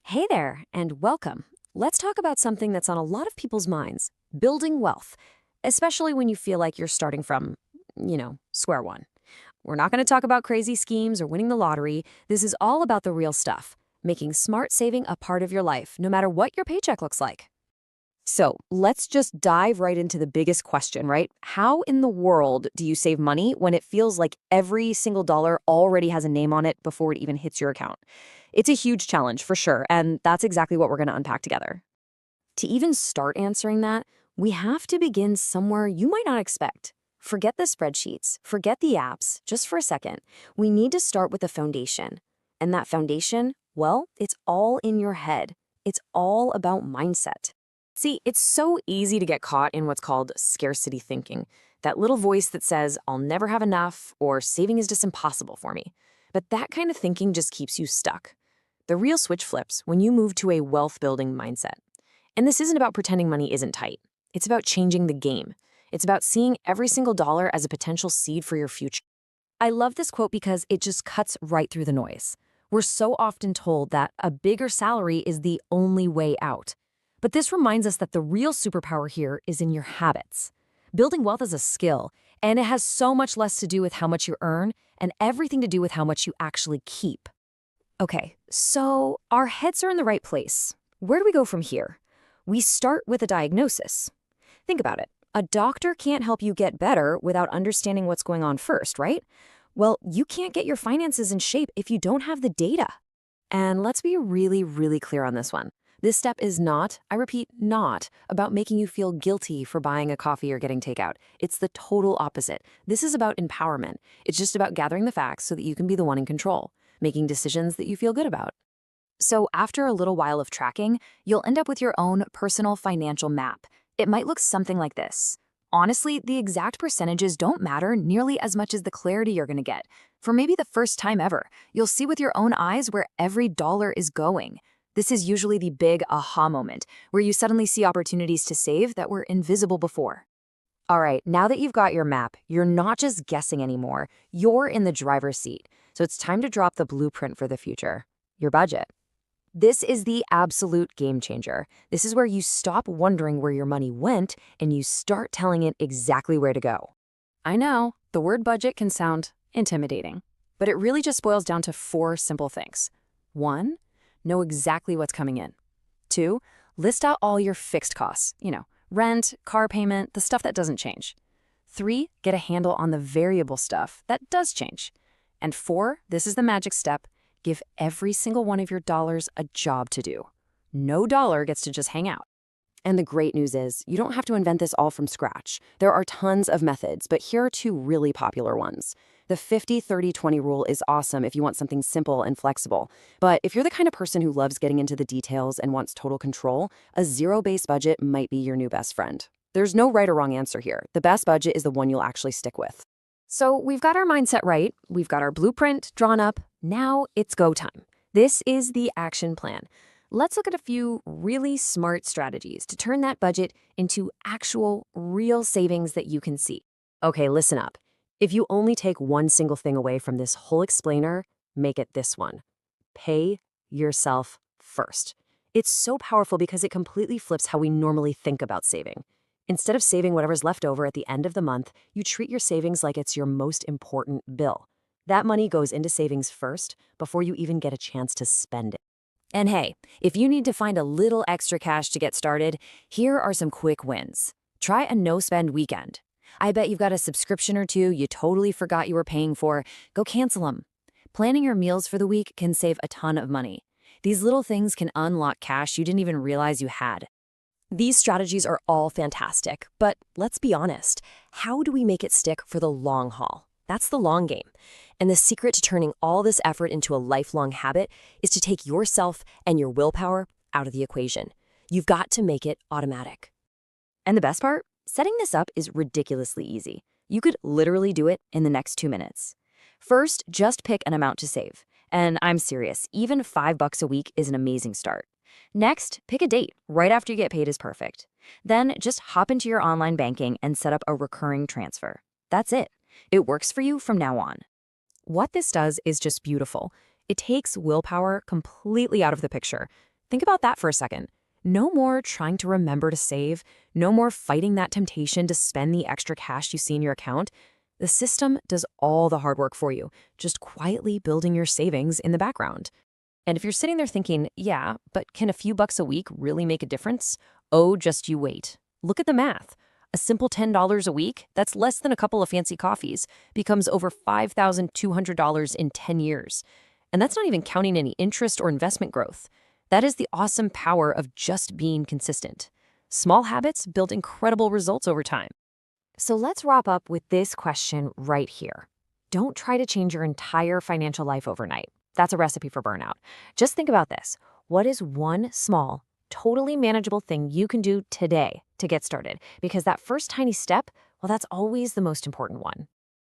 Hey there, and welcome. Let's talk about something that's on a lot of people's minds: building wealth, especially when you feel like you're starting from, square one. We're not going to talk about crazy schemes or winning the lottery. This is all about the real stuff, making smart saving a part of your life, no matter what your paycheck looks like. So let's just dive right into the biggest question, right? How in the world do you save money when it feels like every single dollar already has a name on it before it even hits your account? It's a huge challenge for sure, and that's exactly what we're going to unpack together. To even start answering that, we have to begin somewhere you might not expect. Forget the spreadsheets, forget the apps, just for a second. We need to start with the foundation. And that foundation, well, it's all in your head. It's all about mindset. See, it's so easy to get caught in what's called scarcity thinking, that little voice that says, I'll never have enough, or saving is just impossible for me. But that kind of thinking just keeps you stuck. The real switch flips when you move to a wealth building mindset. And this isn't about pretending money isn't tight. It's about changing the game. It's about seeing every single dollar as a potential seed for your future. I love this quote because it just cuts right through the noise. We're so often told that a bigger salary is the only way out. But this reminds us that the real superpower here is in your habits. Building wealth is a skill, and it has so much less to do with how much you earn and everything to do with how much you actually keep. Okay, so our heads are in the right place. Where do we go from here? We start with a diagnosis. Think about it. A doctor can't help you get better without understanding what's going on first, right? Well, you can't get your finances in shape if you don't have the data. And let's be really, really clear on this one. This step is not, I repeat, not about making you feel guilty for buying a coffee or getting takeout. It's the total opposite. This is about empowerment. It's just about gathering the facts so that you can be the one in control, making decisions that you feel good about. So after a little while of tracking, you'll end up with your own personal financial map. It might look something like this. Honestly, the exact percentages don't matter nearly as much as the clarity you're going to get. For maybe the first time ever, you'll see with your own eyes where every dollar is going. This is usually the big aha moment, where you suddenly see opportunities to save that were invisible before. All right, now that you've got your map, you're not just guessing anymore. You're in the driver's seat. So it's time to drop the blueprint for the future: your budget. This is the absolute game changer. This is where you stop wondering where your money went and you start telling it exactly where to go. I know, the word budget can sound intimidating, but it really just boils down to four simple things. 1, know exactly what's coming in. 2, list out all your fixed costs, rent, car payment, the stuff that doesn't change. 3, get a handle on the variable stuff that does change. And 4, this is the magic step: give every single one of your dollars a job to do. No dollar gets to just hang out. And the great news is, you don't have to invent this all from scratch. There are tons of methods, but here are two really popular ones. The 50-30-20 rule is awesome if you want something simple and flexible. But if you're the kind of person who loves getting into the details and wants total control, a zero-based budget might be your new best friend. There's no right or wrong answer here. The best budget is the one you'll actually stick with. So we've got our mindset right, we've got our blueprint drawn up, now it's go time. This is the action plan. Let's look at a few really smart strategies to turn that budget into actual, real savings that you can see. Okay, listen up. If you only take one single thing away from this whole explainer, make it this one: pay yourself first. It's so powerful because it completely flips how we normally think about saving. Instead of saving whatever's left over at the end of the month, you treat your savings like it's your most important bill. That money goes into savings first before you even get a chance to spend it. And hey, if you need to find a little extra cash to get started, here are some quick wins. Try a no-spend weekend. I bet you've got a subscription or two you totally forgot you were paying for. Go cancel them. Planning your meals for the week can save a ton of money. These little things can unlock cash you didn't even realize you had. These strategies are all fantastic, but let's be honest, how do we make it stick for the long haul? That's the long game. And the secret to turning all this effort into a lifelong habit is to take yourself and your willpower out of the equation. You've got to make it automatic. And the best part? Setting this up is ridiculously easy. You could literally do it in the next 2 minutes. First, just pick an amount to save. And I'm serious, even $5 a week is an amazing start. Next, pick a date. Right after you get paid is perfect. Then just hop into your online banking and set up a recurring transfer. That's it. It works for you from now on. What this does is just beautiful. It takes willpower completely out of the picture. Think about that for a second. No more trying to remember to save, no more fighting that temptation to spend the extra cash you see in your account. The system does all the hard work for you, just quietly building your savings in the background. And if you're sitting there thinking, yeah, but can a few bucks a week really make a difference? Oh, just you wait. Look at the math. A simple $10 a week, that's less than a couple of fancy coffees, becomes over $5,200 in 10 years. And that's not even counting any interest or investment growth. That is the awesome power of just being consistent. Small habits build incredible results over time. So let's wrap up with this question right here. Don't try to change your entire financial life overnight. That's a recipe for burnout. Just think about this. What is one small, totally manageable thing you can do today to get started? Because that first tiny step, well, that's always the most important one.